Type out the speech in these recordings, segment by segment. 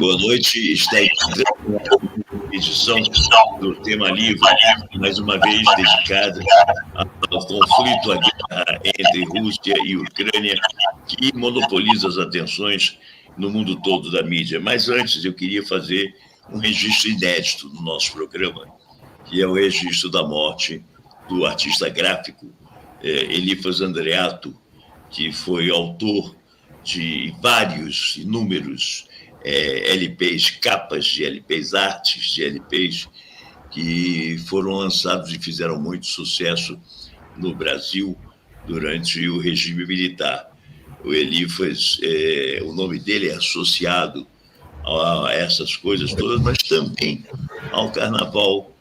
Boa noite, está entrando a edição do Tema Livre, mais uma vez dedicada ao conflito, à guerra entre Rússia e Ucrânia, que monopoliza as atenções no mundo todo da mídia. Mas antes eu queria fazer um registro inédito no nosso programa, que é o registro da morte do artista gráfico Elifas Andreato, que foi autor de vários, inúmeros LPs, capas de LPs, artes de LPs, que foram lançados e fizeram muito sucesso no Brasil durante o regime militar. O Elifas, o nome dele é associado a essas coisas todas, mas também ao carnaval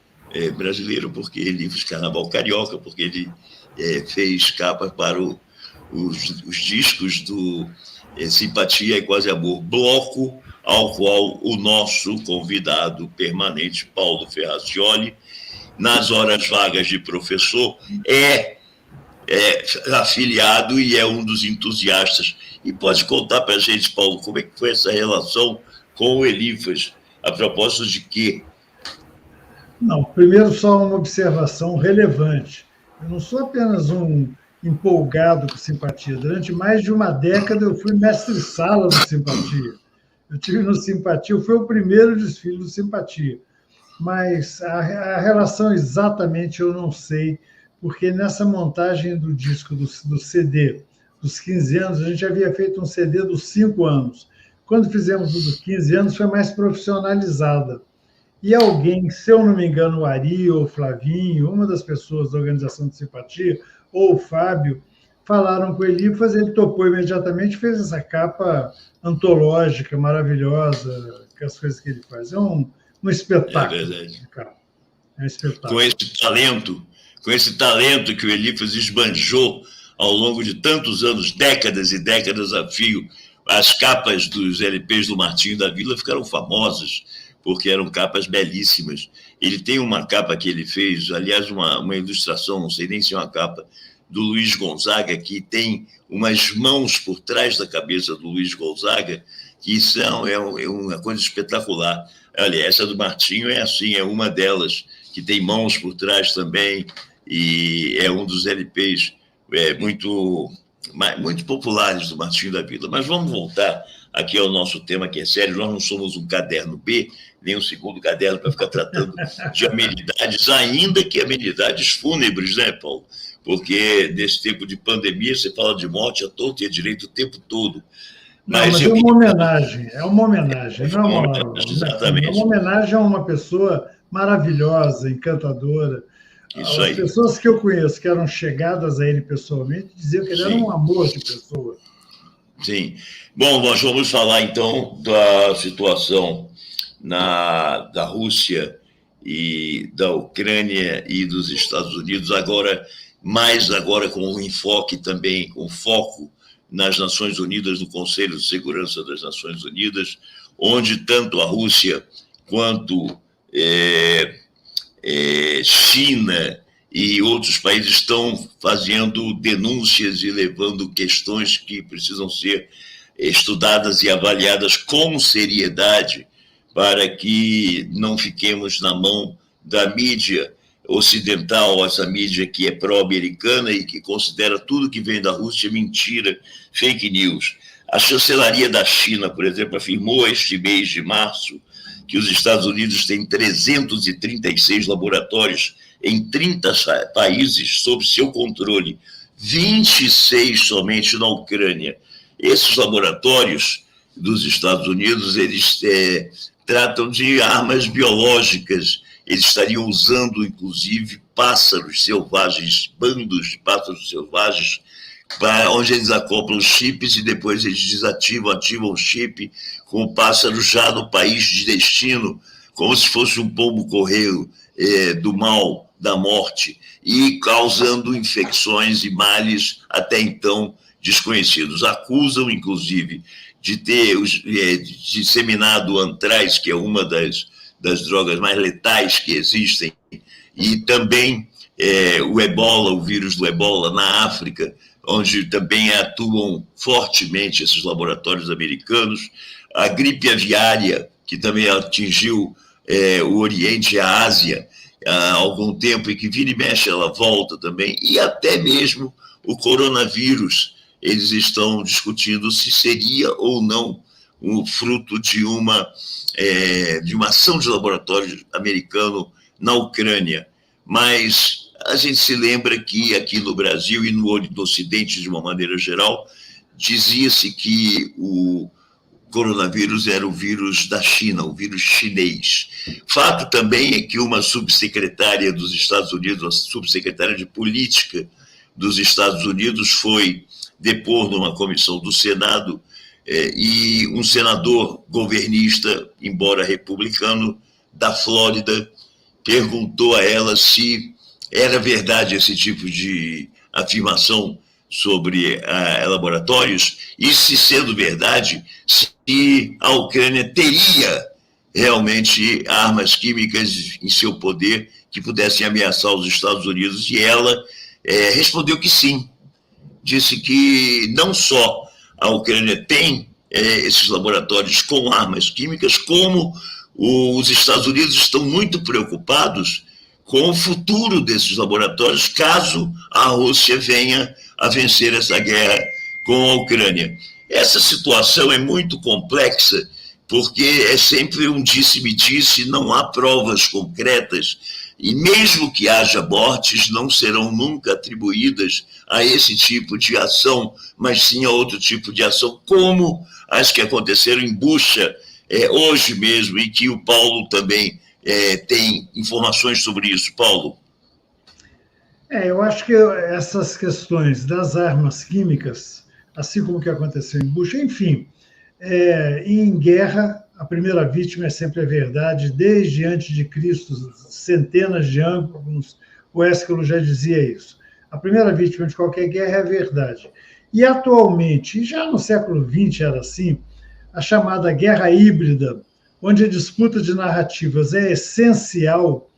brasileiro, porque Elifas, carnaval carioca, porque ele fez capas para os discos do Simpatia e Quase Amor, bloco ao qual o nosso convidado permanente, Paulo Ferracioli, nas horas vagas de professor, é afiliado e é um dos entusiastas. E pode contar para a gente, Paulo, como é que foi essa relação com o Elifas? A propósito de quê? Não, primeiro só uma observação relevante. Eu não sou apenas um empolgado com Simpatia. Durante mais de uma década eu fui mestre-sala do Simpatia. Eu tive no Simpatia, eu fui o primeiro desfile do Simpatia. Mas a relação exatamente eu não sei, porque nessa montagem do disco, do CD, dos 15 anos, a gente havia feito um CD dos 5 anos. Quando fizemos o dos 15 anos, foi mais profissionalizada. E alguém, se eu não me engano, o Ari ou o Flavinho, uma das pessoas da organização de Simpatia, ou o Fábio, falaram com o Elifas, ele topou imediatamente, fez essa capa antológica, maravilhosa, com as coisas que ele faz. É um espetáculo. É verdade. É um espetáculo. Com esse talento que o Elifas esbanjou ao longo de tantos anos, décadas e décadas a fio, as capas dos LPs do Martinho da Vila ficaram famosas, porque eram capas belíssimas. Ele tem uma capa que ele fez, aliás, uma ilustração, não sei nem se é uma capa, do Luiz Gonzaga, que tem umas mãos por trás da cabeça do Luiz Gonzaga, que é uma coisa espetacular. Olha, essa do Martinho é assim, é uma delas, que tem mãos por trás também, e é um dos LPs muito populares do Martinho da Vila. Mas vamos voltar aqui ao nosso tema, que é sério. Nós não somos um caderno B, nem um segundo caderno para ficar tratando de amenidades, ainda que amenidades fúnebres, né, Paulo? Porque nesse tempo de pandemia você fala de morte à torta e à direita o tempo todo. Mas é uma homenagem, não é uma homenagem. Exatamente. É uma homenagem a uma pessoa maravilhosa, encantadora. Isso As aí. pessoas que eu conheço, que eram chegadas a ele pessoalmente, diziam que ele era um amor de pessoa. Sim. Bom, nós vamos falar, então, da situação da Rússia e da Ucrânia e dos Estados Unidos, agora com um enfoque também, com foco nas Nações Unidas, no Conselho de Segurança das Nações Unidas, onde tanto a Rússia quanto China e outros países estão fazendo denúncias e levando questões que precisam ser estudadas e avaliadas com seriedade para que não fiquemos na mão da mídia ocidental, essa mídia que é pró-americana e que considera tudo que vem da Rússia mentira, fake news. A chancelaria da China, por exemplo, afirmou este mês de março que os Estados Unidos têm 336 laboratórios em 30 países sob seu controle, 26 somente na Ucrânia. Esses laboratórios dos Estados Unidos, eles tratam de armas biológicas. Eles estariam usando, inclusive, pássaros selvagens, bandos de pássaros selvagens, onde eles acoplam chips e depois eles ativam o chip com o pássaro já no país de destino, como se fosse um pombo-correio do mal, da morte, e causando infecções e males até então desconhecidos. Acusam, inclusive, de ter disseminado o antraz, que é uma das drogas mais letais que existem, e também o ebola, o vírus do ebola na África, onde também atuam fortemente esses laboratórios americanos, a gripe aviária, que também atingiu o Oriente e a Ásia há algum tempo, e que vira e mexe ela volta também, e até mesmo o coronavírus. Eles estão discutindo se seria ou não um fruto de uma ação de laboratório americano na Ucrânia. Mas a gente se lembra que aqui no Brasil e no Ocidente, de uma maneira geral, dizia-se que o coronavírus era o vírus da China, o vírus chinês. Fato também é que uma subsecretária dos Estados Unidos, uma subsecretária de política dos Estados Unidos, foi depor numa comissão do Senado, e um senador governista, embora republicano, da Flórida, perguntou a ela se era verdade esse tipo de afirmação sobre laboratórios, e se sendo verdade, se a Ucrânia teria realmente armas químicas em seu poder que pudessem ameaçar os Estados Unidos, e ela respondeu que sim. Disse que não só a Ucrânia tem esses laboratórios com armas químicas, como os Estados Unidos estão muito preocupados com o futuro desses laboratórios, caso a Rússia venha a vencer essa guerra com a Ucrânia. Essa situação é muito complexa, porque é sempre um disse-me-disse, não há provas concretas, e mesmo que haja mortes, não serão nunca atribuídas a esse tipo de ação, mas sim a outro tipo de ação, como as que aconteceram em Bucha hoje mesmo, e que o Paulo também tem informações sobre isso. Paulo? Eu acho que essas questões das armas químicas, assim como o que aconteceu em Bucha, enfim, em guerra, a primeira vítima é sempre a verdade, desde antes de Cristo, centenas de anos, o Ésquilo já dizia isso. A primeira vítima de qualquer guerra é a verdade. E atualmente, já no século XX era assim, a chamada guerra híbrida, onde a disputa de narrativas é essencial,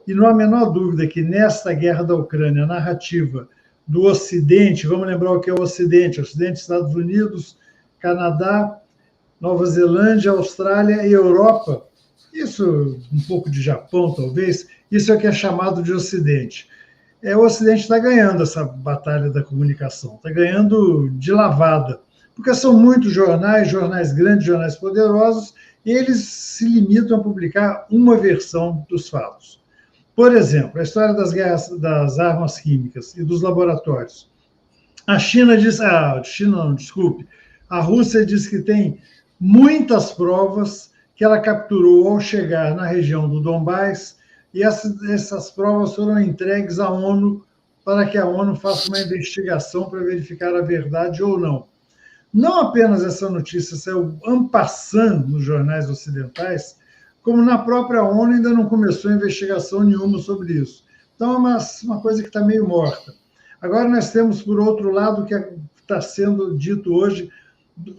e não há a menor dúvida que nesta guerra da Ucrânia, a narrativa do Ocidente, vamos lembrar o que é o Ocidente, Estados Unidos, Canadá, Nova Zelândia, Austrália e Europa, isso, um pouco de Japão talvez, isso é o que é chamado de Ocidente. O Ocidente está ganhando essa batalha da comunicação, está ganhando de lavada, porque são muitos jornais grandes, jornais poderosos, e eles se limitam a publicar uma versão dos fatos. Por exemplo, a história das armas químicas e dos laboratórios. A Rússia diz que tem muitas provas que ela capturou ao chegar na região do Donbás, e essas provas foram entregues à ONU para que a ONU faça uma investigação para verificar a verdade ou não. Não apenas essa notícia saiu en passant nos jornais ocidentais, como na própria ONU ainda não começou investigação nenhuma sobre isso. Então é uma coisa que está meio morta. Agora nós temos, por outro lado, o que está sendo dito hoje,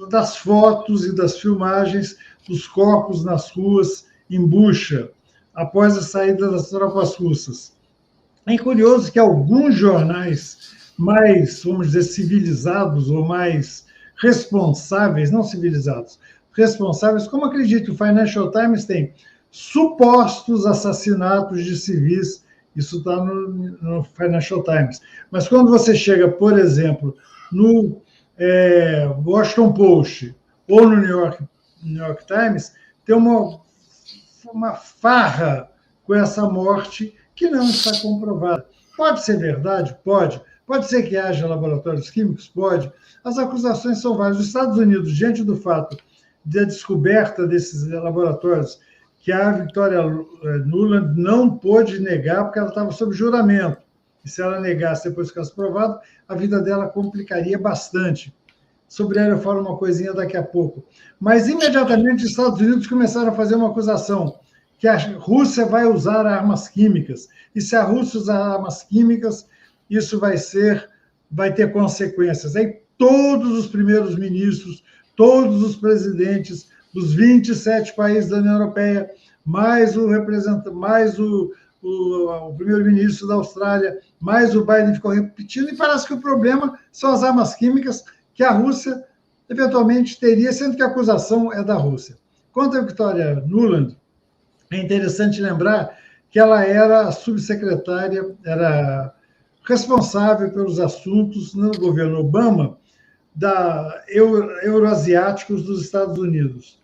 das fotos e das filmagens dos corpos nas ruas em Bucha, após a saída das tropas russas. É curioso que alguns jornais mais, vamos dizer, civilizados ou mais responsáveis, não civilizados, responsáveis, como acredito, o Financial Times tem supostos assassinatos de civis, isso está no Financial Times. Mas quando você chega, por exemplo, no Washington Post ou no New York Times, tem uma farra com essa morte que não está comprovada. Pode ser verdade? Pode. Pode ser que haja laboratórios químicos? Pode. As acusações são várias. Os Estados Unidos, diante do fato da descoberta desses laboratórios, que a Victoria Nuland não pôde negar porque ela estava sob juramento. E se ela negasse depois que fosse provado, a vida dela complicaria bastante. Sobre ela eu falo uma coisinha daqui a pouco. Mas, imediatamente, os Estados Unidos começaram a fazer uma acusação, que a Rússia vai usar armas químicas. E se a Rússia usar armas químicas, isso vai ter consequências. Aí todos os primeiros ministros, todos os presidentes dos 27 países da União Europeia, mais o o primeiro-ministro da Austrália, mais o Biden ficou repetindo, e parece que o problema são as armas químicas que a Rússia eventualmente teria, sendo que a acusação é da Rússia. Quanto a Victoria Nuland, é interessante lembrar que ela era a subsecretária, era responsável pelos assuntos no governo Obama euroasiáticos dos Estados Unidos.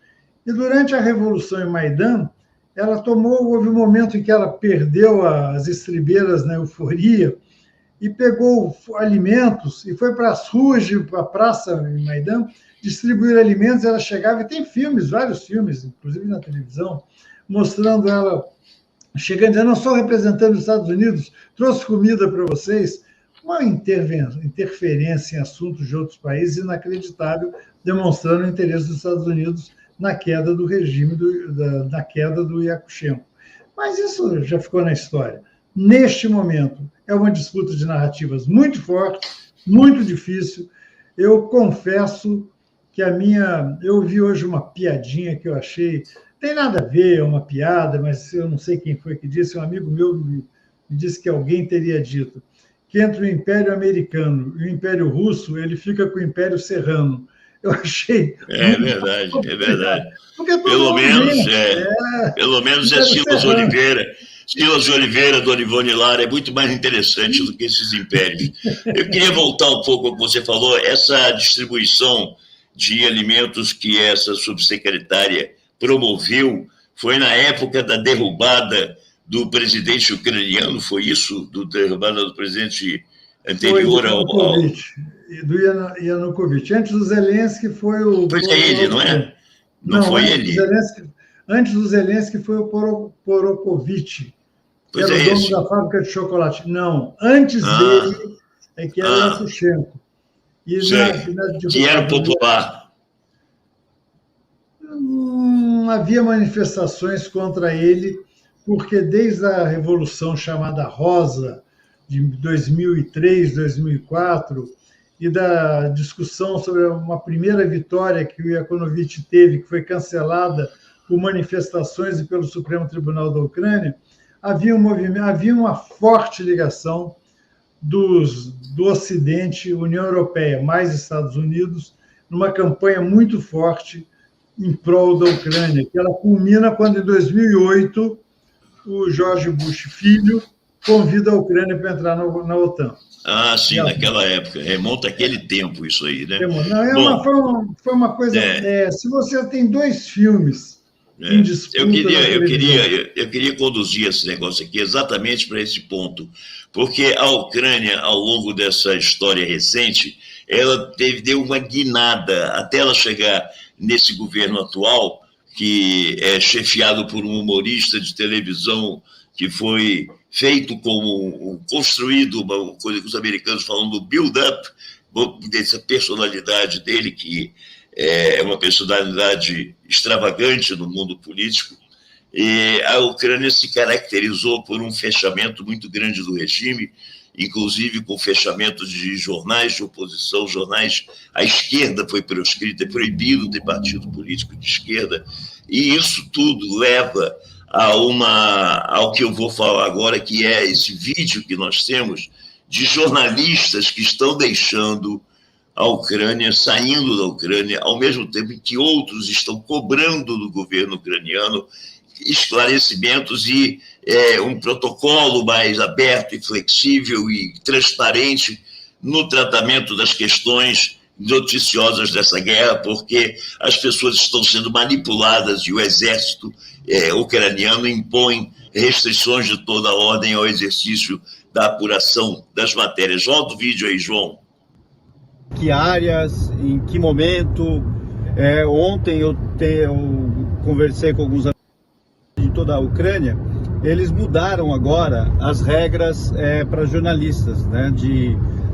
E durante a Revolução em Maidan, houve um momento em que ela perdeu as estribeiras na euforia e pegou alimentos e foi para as ruas, para a praça em Maidan, distribuir alimentos. Ela chegava, e tem filmes, vários filmes, inclusive na televisão, mostrando ela chegando, dizendo: não sou representante dos Estados Unidos, trouxe comida para vocês. Uma interferência em assuntos de outros países inacreditável, demonstrando o interesse dos Estados Unidos na queda do regime, na queda do Yakushenko. Mas isso já ficou na história. Neste momento, é uma disputa de narrativas muito forte, muito difícil. Eu confesso que eu vi hoje uma piadinha que eu achei, tem nada a ver, é uma piada, mas eu não sei quem foi que disse, um amigo meu me disse que alguém teria dito que entre o Império Americano e o Império Russo, ele fica com o Império Serrano. Eu achei... É verdade, é verdade. Pelo menos é Silas Oliveira. Silas Oliveira, Dona Ivone Lara, é muito mais interessante do que esses impérios. Eu queria voltar um pouco ao que você falou, essa distribuição de alimentos que essa subsecretária promoveu foi na época da derrubada do presidente ucraniano, foi isso? Derrubada do presidente anterior ao... do Yanukovych. Antes do Zelensky foi o... Foi ele, não é? Não foi ele. Antes do Zelensky foi o Porokovich, que era o dono da fábrica de chocolate. Não, antes dele é que era o Yakushenko. Que era popular. Havia manifestações contra ele, porque desde a Revolução chamada Rosa, de 2003, 2004, e da discussão sobre uma primeira vitória que o Yanukovych teve, que foi cancelada por manifestações e pelo Supremo Tribunal da Ucrânia, havia uma forte ligação do Ocidente, União Europeia, mais Estados Unidos, numa campanha muito forte em prol da Ucrânia, que ela culmina quando, em 2008, o George Bush Filho convida a Ucrânia para entrar na OTAN. Sim, naquela época. Remonta aquele tempo isso aí, né? Não, foi uma coisa... se você tem dois filmes em disputa... Eu queria conduzir esse negócio aqui exatamente para esse ponto, porque a Ucrânia, ao longo dessa história recente, ela deu uma guinada até ela chegar nesse governo atual, que é chefiado por um humorista de televisão que foi feito construído, uma coisa que os americanos falam do build-up, dessa personalidade dele, que é uma personalidade extravagante no mundo político. E a Ucrânia se caracterizou por um fechamento muito grande do regime, inclusive com fechamento de jornais de oposição, jornais à esquerda foi proscrita, é proibido ter partido político de esquerda, e isso tudo leva ao que eu vou falar agora, que é esse vídeo que nós temos de jornalistas que estão deixando a Ucrânia, saindo da Ucrânia, ao mesmo tempo em que outros estão cobrando do governo ucraniano esclarecimentos e um protocolo mais aberto e flexível e transparente no tratamento das questões noticiosas dessa guerra, porque as pessoas estão sendo manipuladas e o exército ucraniano impõe restrições de toda a ordem ao exercício da apuração das matérias. Volta o vídeo aí, João. Que áreas, em que momento? Ontem eu conversei com alguns amigos de toda a Ucrânia. Eles mudaram agora as regras para jornalistas, né?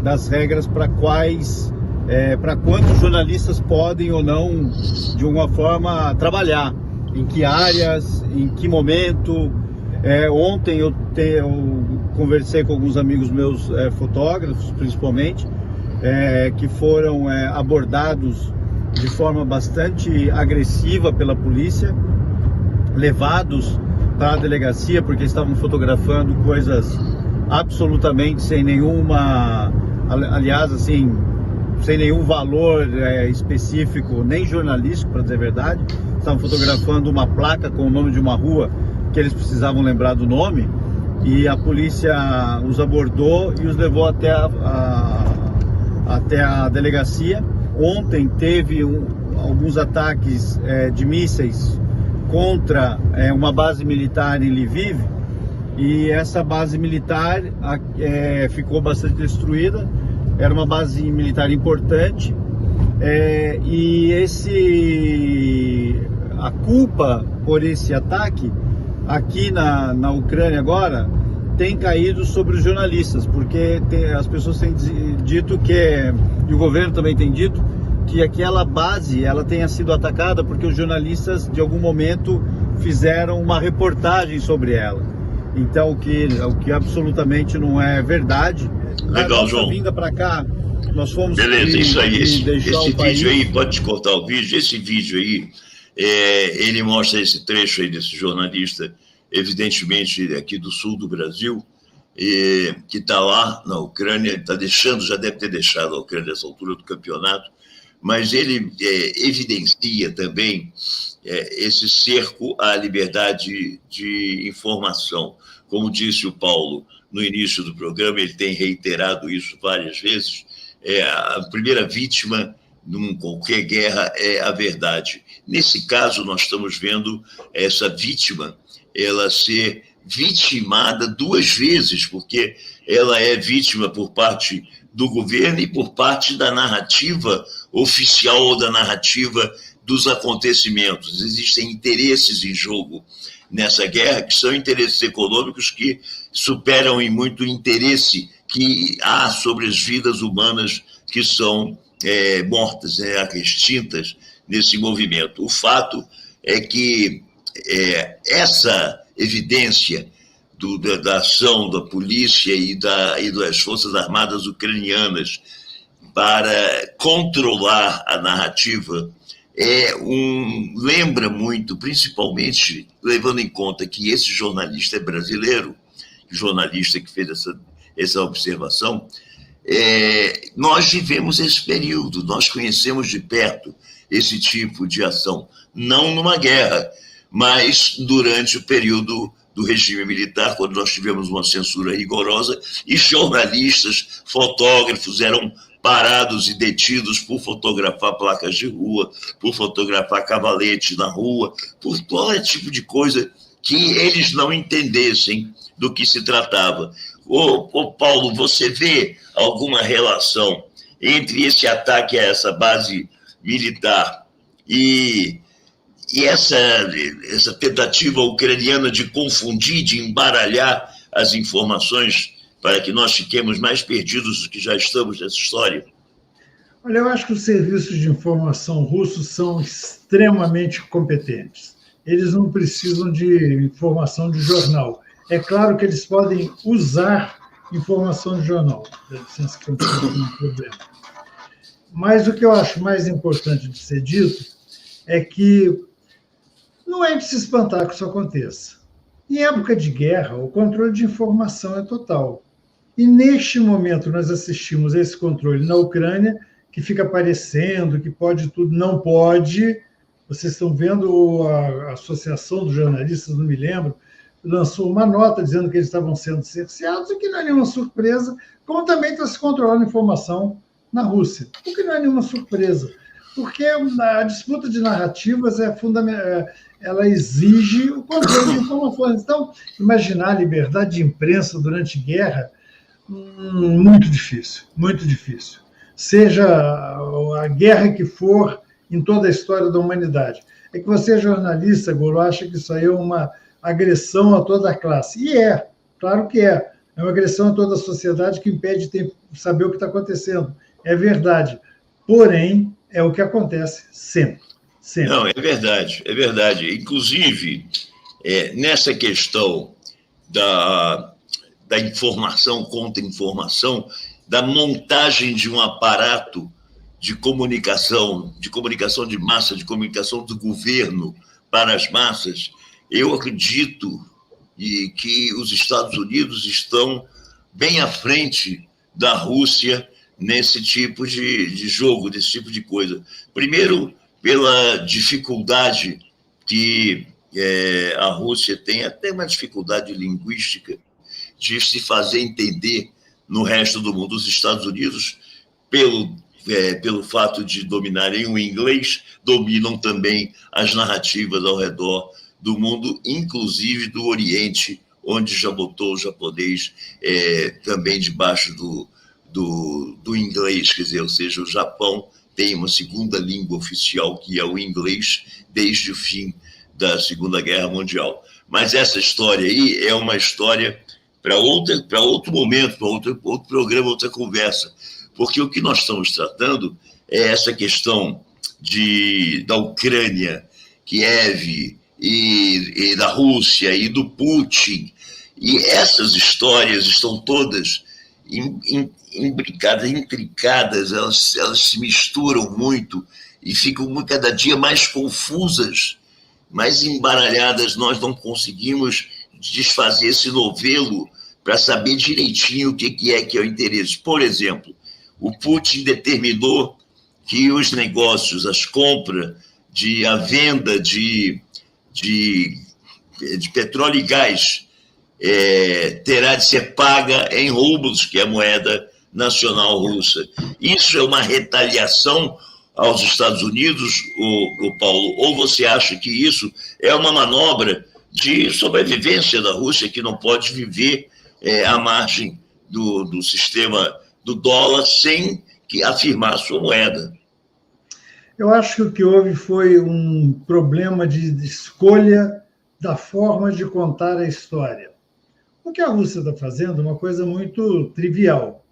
Das regras para quantos jornalistas podem ou não, de alguma forma, trabalhar. Em que áreas, em que momento. Ontem eu conversei com alguns amigos meus, fotógrafos principalmente, que foram abordados de forma bastante agressiva pela polícia, levados para a delegacia porque estavam fotografando coisas absolutamente sem nenhuma, aliás, assim, sem nenhum valor específico, nem jornalístico, para dizer a verdade. Estavam fotografando uma placa com o nome de uma rua que eles precisavam lembrar do nome, e a polícia os abordou e os levou até a delegacia. Ontem teve alguns ataques de mísseis contra uma base militar em Lviv, e essa base militar ficou bastante destruída. Era uma base militar importante, e a culpa por esse ataque aqui na Ucrânia agora tem caído sobre os jornalistas, porque as pessoas têm dito e o governo também tem dito, que aquela base ela tenha sido atacada porque os jornalistas de algum momento fizeram uma reportagem sobre ela. Então, o que absolutamente não é verdade. Legal, João. Vinda para cá, nós fomos... Beleza, isso aí. Esse vídeo aí, pode te cortar o vídeo. Esse vídeo aí, ele mostra esse trecho aí desse jornalista, evidentemente aqui do sul do Brasil, que está lá na Ucrânia, já deve ter deixado a Ucrânia nessa altura do campeonato, mas ele evidencia também esse cerco à liberdade de informação. Como disse o Paulo no início do programa, ele tem reiterado isso várias vezes, a primeira vítima em qualquer guerra é a verdade. Nesse caso, nós estamos vendo essa vítima ela ser vitimada duas vezes, porque ela é vítima por parte do governo e por parte da narrativa oficial ou da narrativa dos acontecimentos. Existem interesses em jogo nessa guerra, que são interesses econômicos que superam em muito o interesse que há sobre as vidas humanas que são mortas, extintas nesse movimento. O fato é que essa evidência da ação da polícia e das Forças Armadas ucranianas para controlar a narrativa lembra muito, principalmente levando em conta que esse jornalista é brasileiro, jornalista que fez essa observação. Nós vivemos esse período, nós conhecemos de perto esse tipo de ação, não numa guerra, mas durante o período do regime militar, quando nós tivemos uma censura rigorosa e jornalistas, fotógrafos eram parados e detidos por fotografar placas de rua, por fotografar cavalete na rua, por todo tipo de coisa que eles não entendessem do que se tratava. Paulo, você vê alguma relação entre esse ataque a essa base militar e essa tentativa ucraniana de confundir, de embaralhar as informações para que nós fiquemos mais perdidos do que já estamos nessa história? Olha, eu acho que os serviços de informação russos são extremamente competentes. Eles não precisam de informação de jornal. É claro que eles podem usar informação de jornal. Dá licença que eu não tenho problema. Mas o que eu acho mais importante de ser dito é que não é de se espantar que isso aconteça. Em época de guerra, o controle de informação é total. E, neste momento, nós assistimos a esse controle na Ucrânia, que fica aparecendo, que pode tudo, não pode. Vocês estão vendo a Associação dos Jornalistas, não me lembro, lançou uma nota dizendo que eles estavam sendo cerceados, o que não é nenhuma surpresa, como também está se controlando a informação na Rússia, o que não é nenhuma surpresa, porque a disputa de narrativas é fundamental. Ela exige o controle de informações. Então, imaginar a liberdade de imprensa durante guerra, muito difícil, muito difícil. Seja a guerra que for em toda a história da humanidade. É que você é jornalista, Golo, acha que isso aí é uma agressão a toda a classe. E claro que é. É uma agressão a toda a sociedade que impede de saber o que está acontecendo. É verdade. Porém, é o que acontece sempre. Sempre. Não, é verdade, é verdade. Inclusive, nessa questão da informação contra informação, da montagem de um aparato de comunicação de massa, de comunicação do governo para as massas, eu acredito que os Estados Unidos estão bem à frente da Rússia nesse tipo de jogo, desse tipo de coisa. Primeiro, pela dificuldade que a Rússia tem, até uma dificuldade linguística, de se fazer entender no resto do mundo. Os Estados Unidos, pelo fato de dominarem o inglês, dominam também as narrativas ao redor do mundo, inclusive do Oriente, onde já botou o japonês também debaixo do inglês, quer dizer, ou seja, o Japão tem uma segunda língua oficial, que é o inglês, desde o fim da Segunda Guerra Mundial. Mas essa história aí é uma história para outro momento, para outro programa, outra conversa, porque o que nós estamos tratando é essa questão da Ucrânia, Kiev, e da Rússia, e do Putin, e essas histórias estão todas imbricadas, intricadas, elas se misturam muito e ficam cada dia mais confusas, mais embaralhadas. Nós não conseguimos desfazer esse novelo para saber direitinho o que é o interesse. Por exemplo, o Putin determinou que os negócios, as compras, a venda de petróleo e gás terá de ser paga em rublos, que é a moeda nacional russa. Isso é uma retaliação aos Estados Unidos, o Paulo? Ou você acha que isso é uma manobra de sobrevivência da Rússia, que não pode viver à margem do sistema do dólar sem afirmar a sua moeda? Eu acho que o que houve foi um problema de escolha da forma de contar a história. O que a Rússia está fazendo é uma coisa muito trivial.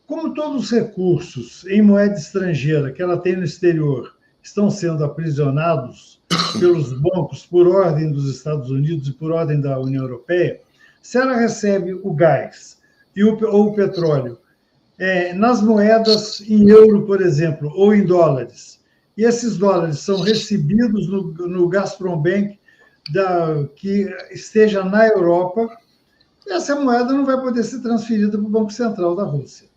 Como todos os recursos em moeda estrangeira que ela tem no exterior estão sendo aprisionados pelos bancos por ordem dos Estados Unidos e por ordem da União Europeia, se ela recebe o gás ou o petróleo nas moedas em euro, por exemplo, ou em dólares, e esses dólares são recebidos no Gazprombank que esteja na Europa, essa moeda não vai poder ser transferida para o Banco Central da Rússia.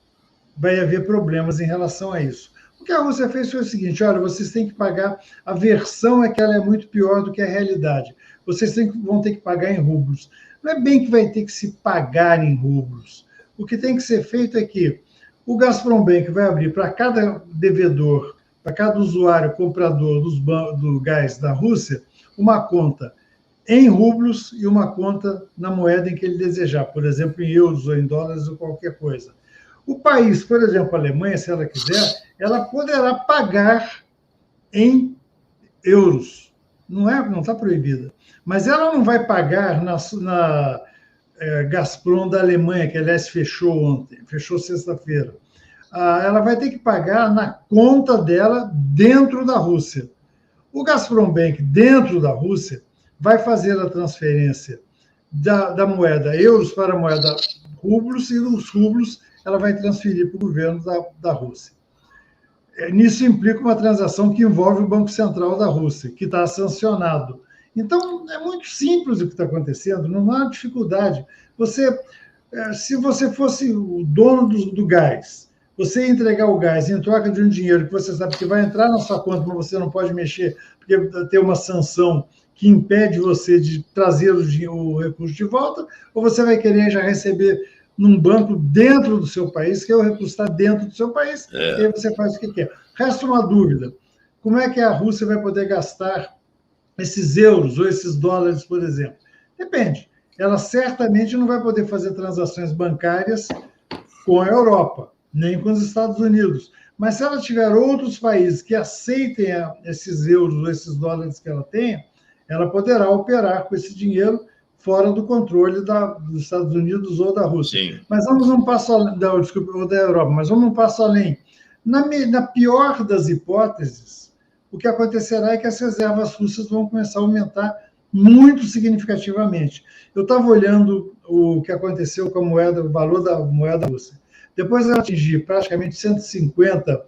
Vai haver problemas em relação a isso. O que a Rússia fez foi o seguinte: olha, vocês têm que pagar, a versão é que ela é muito pior do que a realidade. Vocês vão ter que pagar em rublos. Não é bem que vai ter que se pagar em rublos. O que tem que ser feito é que o Gazprombank vai abrir para cada devedor, para cada usuário comprador do gás da Rússia, uma conta em rublos e uma conta na moeda em que ele desejar, por exemplo, em euros ou em dólares ou qualquer coisa. O país, por exemplo, a Alemanha, se ela quiser, ela poderá pagar em euros. Não está proibida. Mas ela não vai pagar na Gazprom da Alemanha, que, aliás, fechou ontem, fechou sexta-feira. Ela vai ter que pagar na conta dela dentro da Rússia. O Gazprombank, dentro da Rússia, vai fazer a transferência da moeda euros para a moeda rublos, e os rublos ela vai transferir para o governo da Rússia. Nisso implica uma transação que envolve o Banco Central da Rússia, que está sancionado. Então, é muito simples o que está acontecendo, não há dificuldade. Se você fosse o dono do gás, você entregar o gás em troca de um dinheiro que você sabe que vai entrar na sua conta, mas você não pode mexer, porque tem uma sanção que impede você de trazer o recurso de volta, ou você vai querer já receber num banco dentro do seu país, que o recurso está dentro do seu país, e aí você faz o que quer. Resta uma dúvida: como é que a Rússia vai poder gastar esses euros ou esses dólares, por exemplo? Depende. Ela certamente não vai poder fazer transações bancárias com a Europa, nem com os Estados Unidos. Mas se ela tiver outros países que aceitem esses euros ou esses dólares que ela tenha, ela poderá operar com esse dinheiro fora do controle dos Estados Unidos ou da Rússia. Sim. Mas vamos um passo além, ou da Europa, mas vamos um passo além. Na pior das hipóteses, o que acontecerá é que as reservas russas vão começar a aumentar muito significativamente. Eu estava olhando o que aconteceu com a moeda, o valor da moeda russa. Depois ela atingir praticamente 150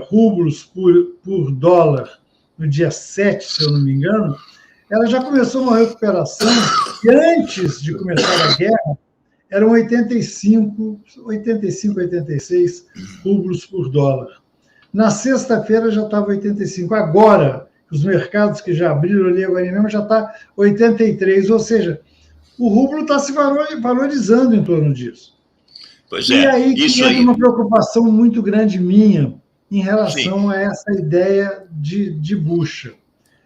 rublos por dólar no dia 7, se eu não me engano, ela já começou uma recuperação que antes de começar a guerra eram 85, 86 rublos por dólar. Na sexta-feira já estava 85. Agora, os mercados que já abriram ali agora mesmo já está 83, ou seja, o rublo está se valorizando em torno disso. Pois e aí que entra uma preocupação muito grande minha em relação a essa ideia de bucha.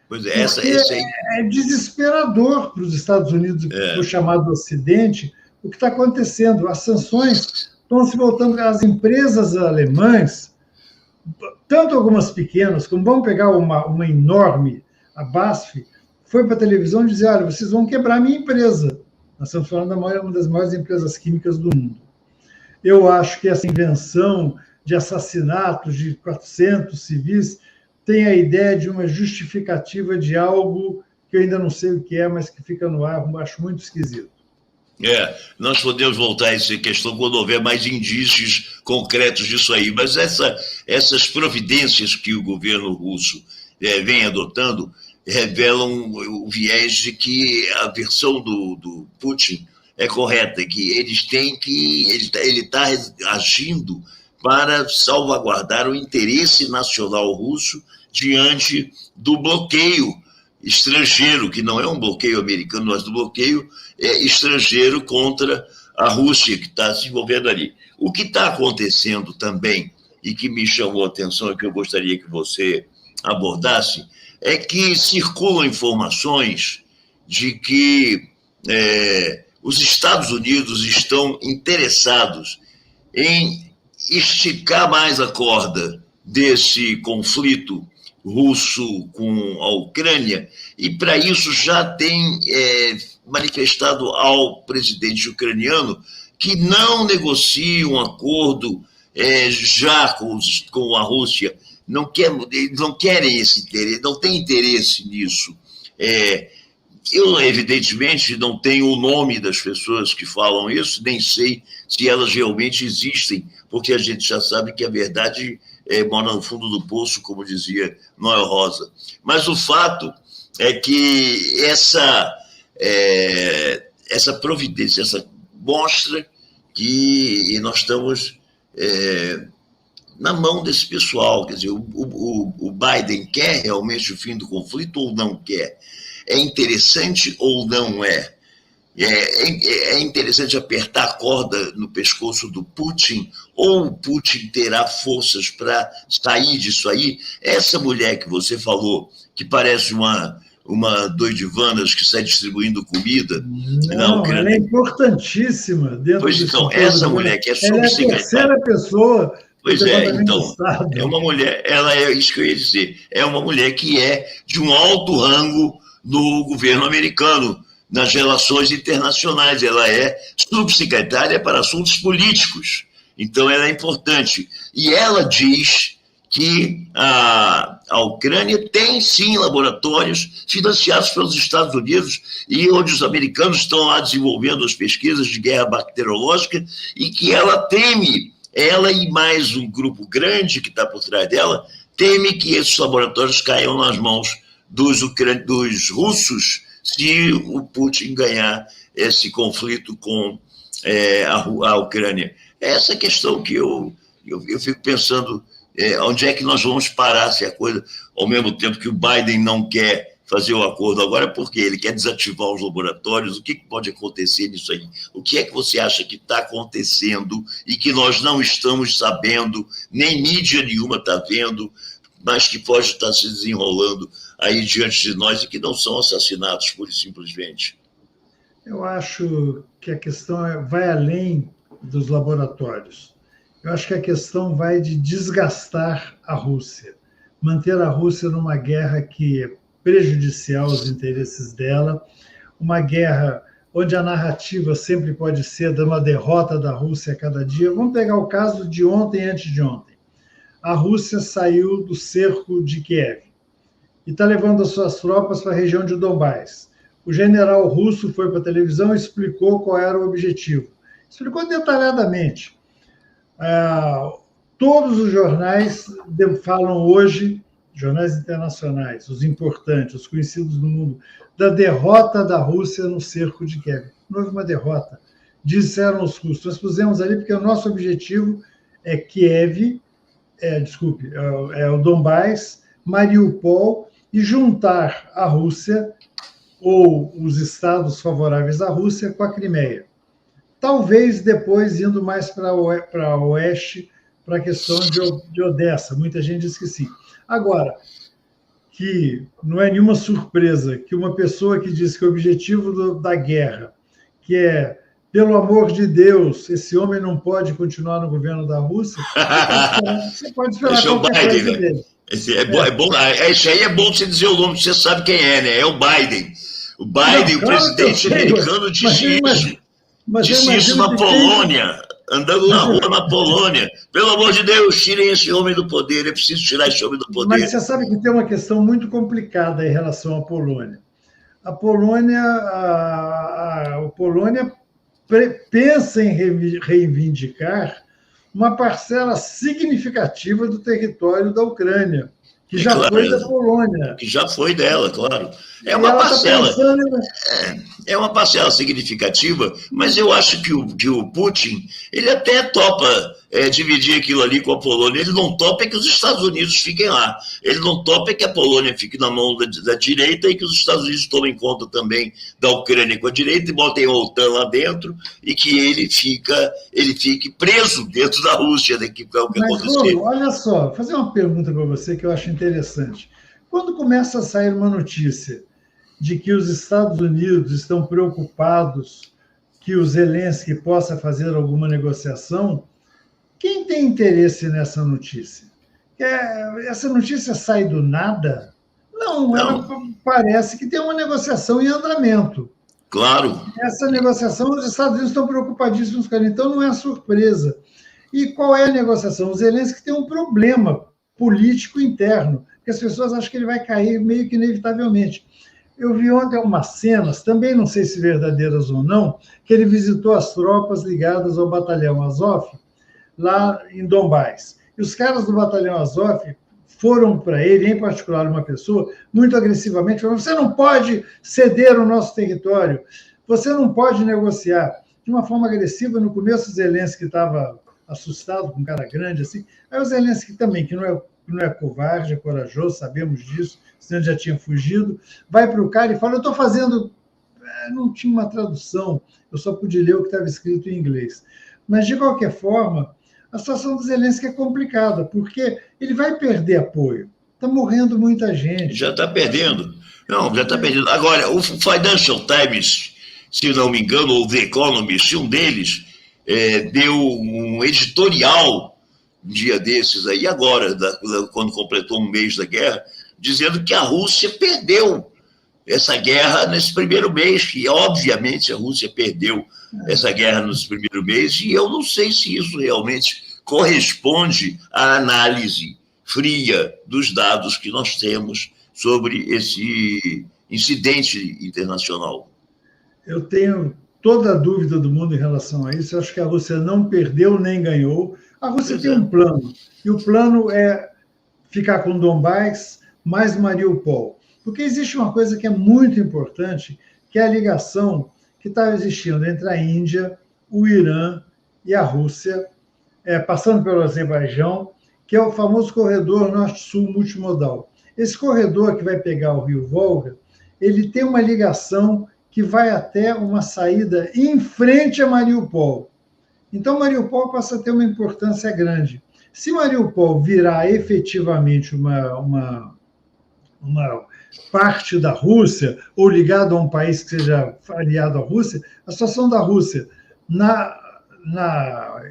Pois é, essa aí. É desesperador para os Estados Unidos, para o chamado Ocidente, o que está acontecendo. As sanções estão se voltando. As empresas alemãs, tanto algumas pequenas, como vamos pegar uma enorme, a BASF, foi para a televisão dizer, olha, vocês vão quebrar a minha empresa. Nós estamos falando de uma das maiores empresas químicas do mundo. Eu acho que essa invenção de assassinatos de 400 civis tem a ideia de uma justificativa de algo que eu ainda não sei o que é, mas que fica no ar, eu acho muito esquisito. Nós podemos voltar a essa questão quando houver mais indícios concretos disso aí, mas essas providências que o governo russo vem adotando revelam o viés de que a versão do Putin é correta, que ele está agindo para salvaguardar o interesse nacional russo diante do bloqueio estrangeiro, que não é um bloqueio americano, mas do bloqueio estrangeiro contra a Rússia, que está se envolvendo ali. O que está acontecendo também, e que me chamou a atenção e que eu gostaria que você abordasse, é que circulam informações de que os Estados Unidos estão interessados em esticar mais a corda desse conflito russo com a Ucrânia, e para isso já tem manifestado ao presidente ucraniano que não negocia um acordo já com a Rússia, não querem esse interesse, não tem interesse nisso. Eu, evidentemente, não tenho o nome das pessoas que falam isso, nem sei se elas realmente existem, porque a gente já sabe que a verdade mora no fundo do poço, como dizia Noel Rosa. Mas o fato é que essa providência, essa mostra que nós estamos na mão desse pessoal. Quer dizer, o Biden quer realmente o fim do conflito ou não quer? É interessante ou não é? É interessante apertar a corda no pescoço do Putin, ou o Putin terá forças para sair disso aí? Essa mulher que você falou, que parece uma doidivanas que sai distribuindo comida na Ucrânia. Ela é importantíssima dentro Pois então, essa mulher que é subsecretária. Ela é a terceira pessoa. Pois então, é uma mulher, ela é isso que eu ia dizer, é uma mulher que é de um alto rango no governo americano, nas relações internacionais. Ela é subsecretária para assuntos políticos, então ela é importante. E ela diz que a Ucrânia tem, sim, laboratórios financiados pelos Estados Unidos e onde os americanos estão lá desenvolvendo as pesquisas de guerra bacteriológica, e que ela teme, ela e mais um grupo grande que está por trás dela, teme que esses laboratórios caiam nas mãos dos russos se o Putin ganhar esse conflito com a Ucrânia. Essa questão que eu fico pensando, onde é que nós vamos parar se a coisa, ao mesmo tempo que o Biden não quer fazer o acordo agora, porque ele quer desativar os laboratórios. O que pode acontecer nisso aí? O que é que você acha que está acontecendo e que nós não estamos sabendo, nem mídia nenhuma está vendo, mas que pode estar se desenrolando aí diante de nós e que não são assassinatos, pura e simplesmente? Eu acho que a questão vai além dos laboratórios. Eu acho que a questão vai de desgastar a Rússia, manter a Rússia numa guerra que é prejudicial aos interesses dela, uma guerra onde a narrativa sempre pode ser de uma derrota da Rússia a cada dia. Vamos pegar o caso de ontem e antes de ontem. A Rússia saiu do cerco de Kiev e está levando as suas tropas para a região de Donbás. O general russo foi para a televisão e explicou qual era o objetivo. Explicou detalhadamente. Todos os jornais falam hoje, jornais internacionais, os importantes, os conhecidos no mundo, da derrota da Rússia no cerco de Kiev. Não houve uma derrota, disseram os russos. Nós pusemos ali porque o nosso objetivo é Kiev, é o Donbás, Mariupol, e juntar a Rússia ou os estados favoráveis à Rússia com a Crimeia. Talvez depois indo mais para oeste, para a questão de Odessa. Muita gente diz que sim. Agora, que não é nenhuma surpresa que uma pessoa que diz que o objetivo da guerra, que é, pelo amor de Deus, esse homem não pode continuar no governo da Rússia, você pode esperar qualquer coisa dele. Esse aí é bom você dizer o nome, você sabe quem é, né? É o Biden. O Biden, o presidente americano, disse isso na Polônia, andando na rua na Polônia. Pelo amor de Deus, tirem esse homem do poder, é preciso tirar esse homem do poder. Mas você sabe que tem uma questão muito complicada em relação à Polônia. A Polônia pensa em reivindicar uma parcela significativa do território da Ucrânia, que já foi da Polônia. Que já foi dela, claro. É uma parcela. É uma parcela significativa, mas eu acho que o Putin, ele até topa dividir aquilo ali com a Polônia. Ele não topa que os Estados Unidos fiquem lá. Ele não topa que a Polônia fique na mão da direita e que os Estados Unidos tomem conta também da Ucrânia com a direita e botem a OTAN lá dentro e que ele fique preso dentro da Rússia, né, que é o que aconteceu. Olha só, vou fazer uma pergunta para você que eu acho interessante. Quando começa a sair uma notícia de que os Estados Unidos estão preocupados que o Zelensky possa fazer alguma negociação, quem tem interesse nessa notícia? Essa notícia sai do nada? Não. Ela parece que tem uma negociação em andamento. Claro. Essa negociação, os Estados Unidos estão preocupadíssimos com ela, então não é surpresa. E qual é a negociação? O Zelensky tem um problema político interno, que as pessoas acham que ele vai cair meio que inevitavelmente. Eu vi ontem umas cenas, também não sei se verdadeiras ou não, que ele visitou as tropas ligadas ao batalhão Azov, lá em Donbás. E os caras do batalhão Azov foram para ele, em particular uma pessoa, muito agressivamente, falando: você não pode ceder o nosso território, você não pode negociar. De uma forma agressiva, no começo o Zelensky estava assustado, com um cara grande assim. Aí o Zelensky também, que não é covarde, é corajoso, sabemos disso, senão já tinha fugido, vai para o cara e fala: eu estou fazendo... Não tinha uma tradução, eu só pude ler o que estava escrito em inglês. Mas, de qualquer forma, a situação do Zelensky é complicada, porque ele vai perder apoio. Está morrendo muita gente. Já está perdendo. Não, já está perdendo. Agora, o Financial Times, se não me engano, ou The Economist, um deles, deu um editorial um dia desses aí, agora, quando completou um mês da guerra, dizendo que a Rússia perdeu essa guerra nesse primeiro mês, e obviamente a Rússia perdeu essa guerra nesse primeiro mês, e eu não sei se isso realmente corresponde à análise fria dos dados que nós temos sobre esse incidente internacional. Eu tenho toda a dúvida do mundo em relação a isso. Eu acho que a Rússia não perdeu nem ganhou. A Rússia tem um plano, e o plano é ficar com Donbás mais Mariupol. Porque existe uma coisa que é muito importante, que é a ligação que está existindo entre a Índia, o Irã e a Rússia, passando pelo Azerbaijão, que é o famoso corredor norte-sul multimodal. Esse corredor que vai pegar o rio Volga, ele tem uma ligação que vai até uma saída em frente a Mariupol. Então, Mariupol passa a ter uma importância grande. Se Mariupol virar efetivamente uma parte da Rússia, ou ligado a um país que seja aliado à Rússia, a situação da Rússia na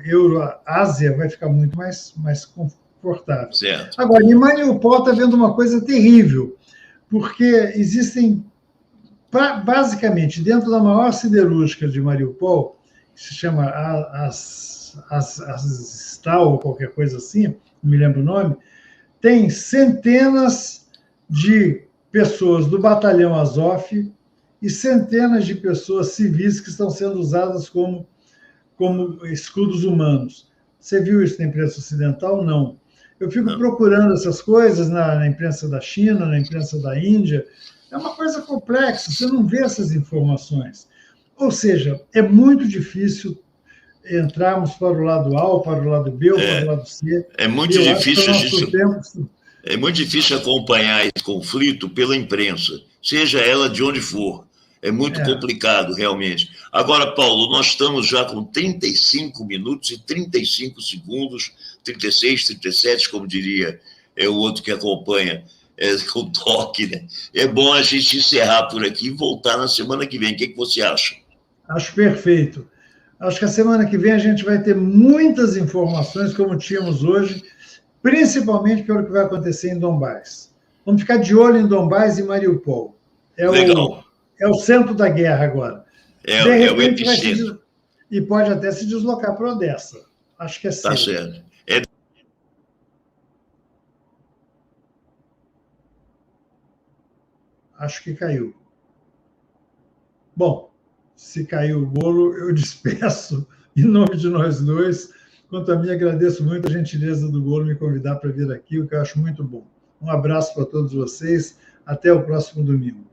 Euroásia vai ficar muito mais confortável. Certo. Agora, em Mariupol está vendo uma coisa terrível, porque existem, basicamente, dentro da maior siderúrgica de Mariupol, que se chama Azovstal, ou qualquer coisa assim, não me lembro o nome, tem centenas de pessoas do batalhão Azov e centenas de pessoas civis que estão sendo usadas como escudos humanos. Você viu isso na imprensa ocidental? Não. Eu fico Não. procurando essas coisas na imprensa da China, na imprensa da Índia. É uma coisa complexa, você não vê essas informações. Ou seja, é muito difícil entrarmos para o lado A ou para o lado B ou para o lado C. É muito Eu acho que difícil o nosso tempo... É muito difícil acompanhar esse conflito pela imprensa, seja ela de onde for. É muito complicado, realmente. Agora, Paulo, nós estamos já com 35 minutos e 35 segundos, 36, 37, como diria o outro que acompanha, com toque, né? É bom a gente encerrar por aqui e voltar na semana que vem. O que você acha? Acho perfeito. Acho que a semana que vem a gente vai ter muitas informações, como tínhamos hoje, principalmente pelo que vai acontecer em Donbás. Vamos ficar de olho em Donbás e Mariupol. Legal. É o centro da guerra agora. De repente vai e pode até se deslocar para Odessa. Acho que é cedo. Tá certo. Acho que caiu. Bom, se caiu o bolo, eu despeço em nome de nós dois. Quanto a mim, agradeço muito a gentileza do Bolo me convidar para vir aqui, o que eu acho muito bom. Um abraço para todos vocês. Até o próximo domingo.